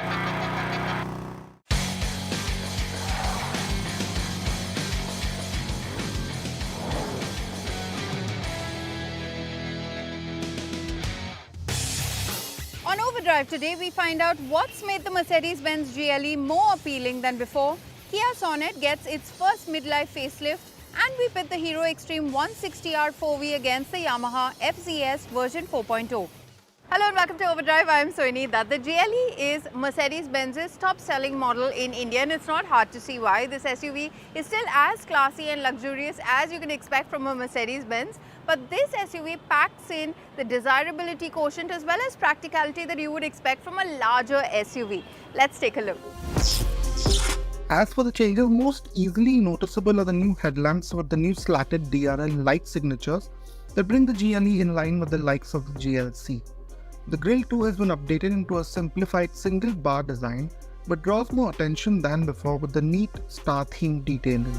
On Overdrive today, we find out what's made the Mercedes-Benz GLE more appealing than before. Kia Sonet gets its first midlife facelift, and we pit the Hero Extreme 160R 4V against the Yamaha FZS version 4.0. Hello and welcome to Overdrive. I am Soini. The GLE is Mercedes-Benz's top-selling model in India, and it's not hard to see why. This SUV is still as classy and luxurious as you can expect from a Mercedes-Benz, but this SUV packs in the desirability quotient as well as practicality that you would expect from a larger SUV. Let's take a look. As for the changes, most easily noticeable are the new headlamps with the new slatted DRL light signatures that bring the GLE in line with the likes of the GLC. The grille too has been updated into a simplified single bar design, but draws more attention than before with the neat star themed detailing.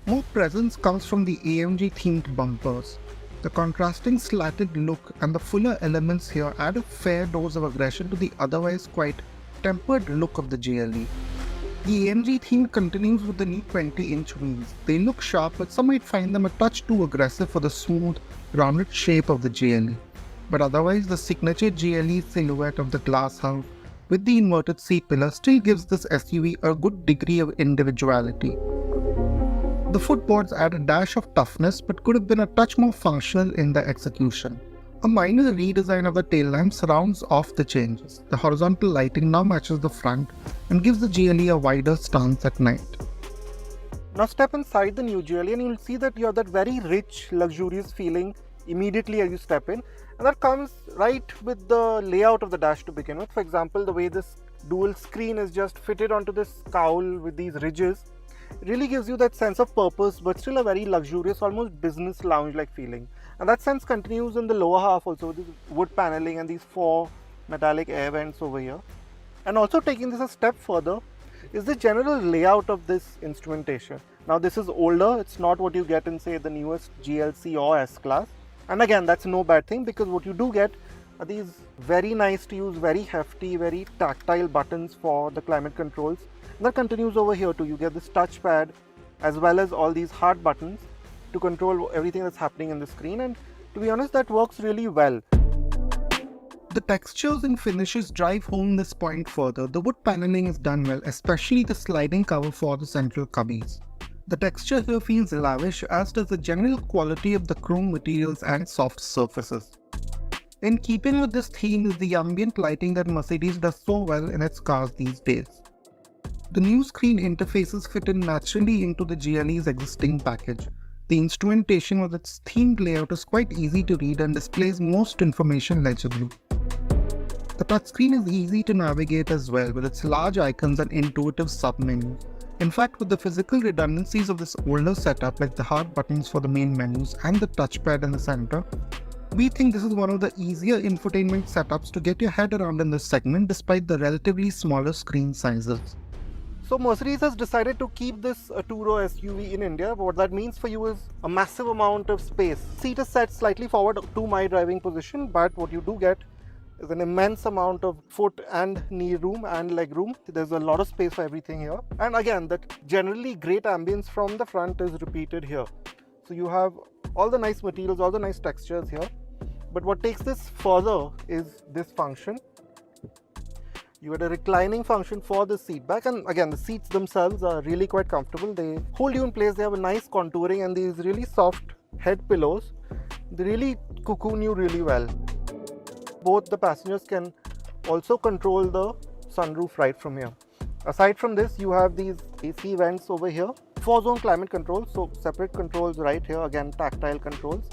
More presence comes from the AMG themed bumpers. The contrasting slatted look and the fuller elements here add a fair dose of aggression to the otherwise quite tempered look of the GLE. The AMG theme continues with the new 20-inch wheels. They look sharp, but some might find them a touch too aggressive for the smooth, rounded shape of the GLE. But otherwise, the signature GLE silhouette of the glass house with the inverted C-pillar still gives this SUV a good degree of individuality. The footboards add a dash of toughness but could have been a touch more functional in their execution. A minor redesign of the tail lamps rounds off the changes. The horizontal lighting now matches the front and gives the GLE a wider stance at night. Now step inside the new GLE and you'll see that you have that very rich, luxurious feeling immediately as you step in. And that comes right with the layout of the dash to begin with. For example, the way this dual screen is just fitted onto this cowl with these ridges really gives you that sense of purpose, but still a very luxurious, almost business lounge-like feeling. And that sense continues in the lower half also with this wood paneling and these 4 metallic air vents over here. And also taking this a step further is the general layout of this instrumentation. Now this is older, it's not what you get in say the newest GLC or S-Class. And again, that's no bad thing because what you do get are these very nice to use, very hefty, very tactile buttons for the climate controls. And that continues over here too. You get this touchpad as well as all these hard buttons to control everything that's happening in the screen, and to be honest, that works really well. The textures and finishes drive home this point further. The wood paneling is done well, especially the sliding cover for the central cubbies. The texture here feels lavish, as does the general quality of the chrome materials and soft surfaces. In keeping with this theme is the ambient lighting that Mercedes does so well in its cars these days. The new screen interfaces fit in naturally into the GLE's existing package. The instrumentation with its themed layout is quite easy to read and displays most information legibly. The touchscreen is easy to navigate as well with its large icons and intuitive sub-menus. In fact, with the physical redundancies of this older setup like the hard buttons for the main menus and the touchpad in the center, we think this is one of the easier infotainment setups to get your head around in this segment despite the relatively smaller screen sizes. So Mercedes has decided to keep this a two-row SUV in India. What that means for you is a massive amount of space. Seat is set slightly forward to my driving position, but what you do get is an immense amount of foot and knee room and leg room. There's a lot of space for everything here. And again, that generally great ambience from the front is repeated here. So you have all the nice materials, all the nice textures here. But what takes this further is this function. You had a reclining function for the seat back, and again the seats themselves are really quite comfortable. They hold you in place, they have a nice contouring and these really soft head pillows. They really cocoon you really well. Both the passengers can also control the sunroof right from here. Aside from this, you have these AC vents over here, 4-zone climate control, so separate controls right here, again tactile controls,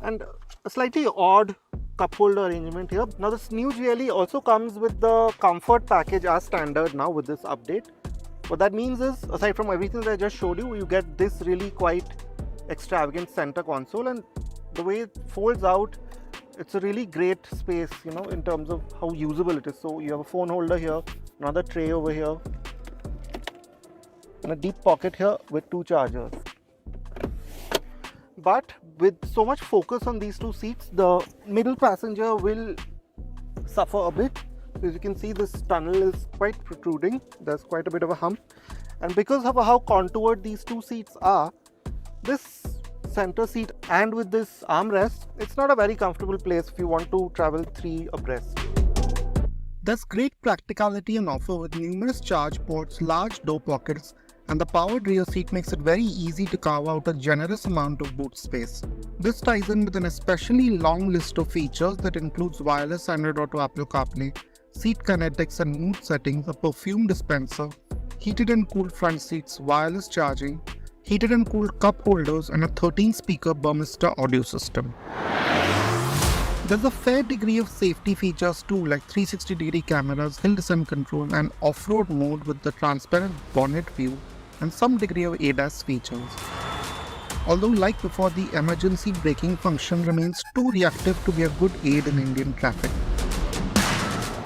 and a slightly odd cup holder arrangement here. Now this new GLE also comes with the comfort package as standard now with this update. What that means is, aside from everything that I just showed you, you get this really quite extravagant center console, and the way it folds out, it's a really great space, you know, in terms of how usable it is. So you have a phone holder here, another tray over here, and a deep pocket here with 2 chargers. But with so much focus on these 2 seats, the middle passenger will suffer a bit. As you can see, this tunnel is quite protruding. There's quite a bit of a hump. And because of how contoured these two seats are, this center seat and with this armrest, it's not a very comfortable place if you want to travel 3 abreast. There's great practicality on offer with numerous charge ports, large door pockets, and the powered rear seat makes it very easy to carve out a generous amount of boot space. This ties in with an especially long list of features that includes wireless Android Auto, Apple CarPlay, seat kinetics and mood settings, a perfume dispenser, heated and cooled front seats, wireless charging, heated and cooled cup holders, and a 13-speaker Burmester audio system. There's a fair degree of safety features too, like 360-degree cameras, hill descent control, and off-road mode with the transparent bonnet view, and some degree of ADAS features. Although like before, the emergency braking function remains too reactive to be a good aid in Indian traffic.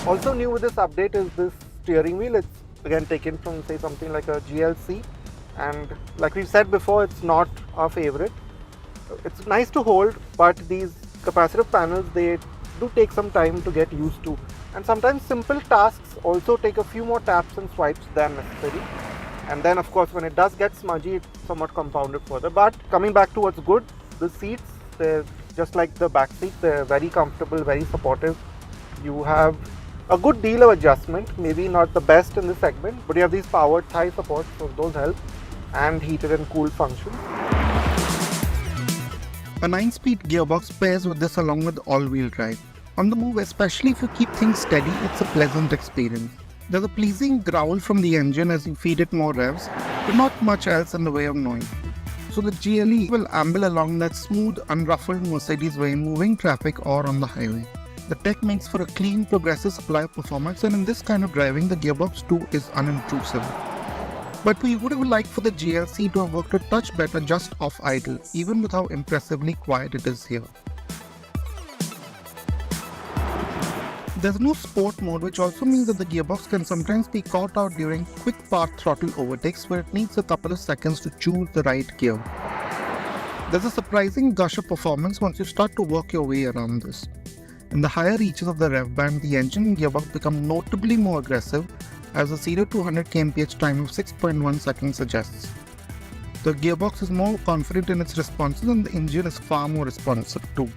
Also new with this update is this steering wheel. It's again taken from, say, something like a GLC, and like we've said before, it's not our favorite. It's nice to hold, but these capacitive panels, they do take some time to get used to, and sometimes simple tasks also take a few more taps and swipes than necessary, and then of course when it does get smudgy, it's somewhat compounded further. But coming back to what's good, the seats, they're just like the back seats, they're very comfortable, very supportive. You have a good deal of adjustment, maybe not the best in this segment, but you have these powered thigh supports, so those help, and heated and cooled functions. A 9-speed gearbox pairs with this along with all-wheel drive. On the move, especially if you keep things steady, it's a pleasant experience. There's a pleasing growl from the engine as you feed it more revs, but not much else in the way of noise. So the GLE will amble along that smooth, unruffled Mercedes way in moving traffic or on the highway. The tech makes for a clean, progressive supply of performance, and in this kind of driving, the gearbox too is unintrusive. But we would have liked for the GLC to have worked a touch better just off idle, even with how impressively quiet it is here. There's no sport mode, which also means that the gearbox can sometimes be caught out during quick path throttle overtakes where it needs a couple of seconds to choose the right gear. There's a surprising gush of performance once you start to work your way around this. In the higher reaches of the rev band, the engine and gearbox become notably more aggressive, as the 0 to 100 kmph time of 6.1 seconds suggests. The gearbox is more confident in its responses and the engine is far more responsive too.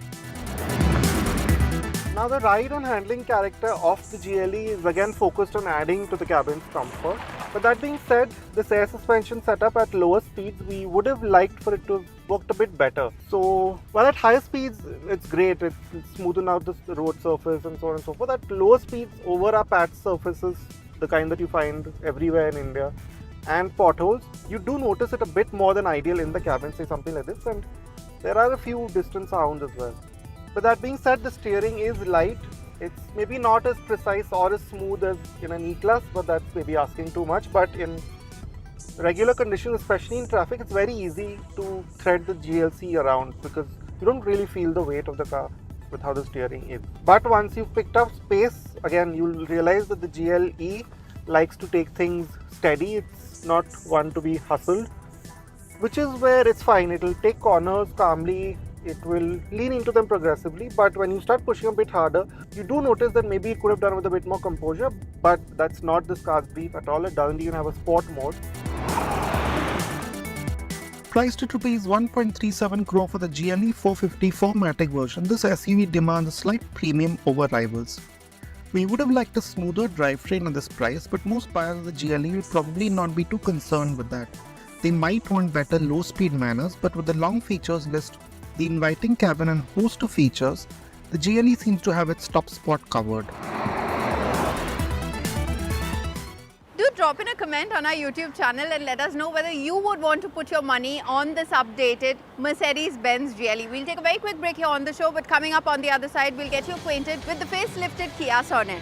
Now the ride and handling character of the GLE is again focused on adding to the cabin's comfort. But that being said, this air suspension setup at lower speeds, we would have liked for it to have worked a bit better. So while at higher speeds it's great, it's smoothing out the road surface and so on and so forth. At lower speeds, over our patch surfaces, the kind that you find everywhere in India, and potholes, you do notice it a bit more than ideal in the cabin, say something like this, and there are a few distant sounds as well. But that being said, the steering is light. It's maybe not as precise or as smooth as in an E-Class, but that's maybe asking too much. But in regular conditions, especially in traffic, it's very easy to thread the GLC around because you don't really feel the weight of the car with how the steering is. But once you've picked up space, again, you'll realize that the GLE likes to take things steady. It's not one to be hustled, which is where it's fine. It'll take corners calmly. It will lean into them progressively, but when you start pushing a bit harder, you do notice that maybe it could have done with a bit more composure, but that's not this car's brief at all. It doesn't even have a sport mode. Priced at Rs 1.37 crore for the GLE 450 4MATIC version, this SUV demands a slight premium over rivals. We would have liked a smoother drivetrain at this price, but most buyers of the GLE will probably not be too concerned with that. They might want better low-speed manners, but with the long features list, the inviting cabin and host of features, the GLE seems to have its top spot covered. Do drop in a comment on our YouTube channel and let us know whether you would want to put your money on this updated Mercedes-Benz GLE. We'll take a very quick break here on the show, but coming up on the other side, we'll get you acquainted with the facelifted Kia Sonet.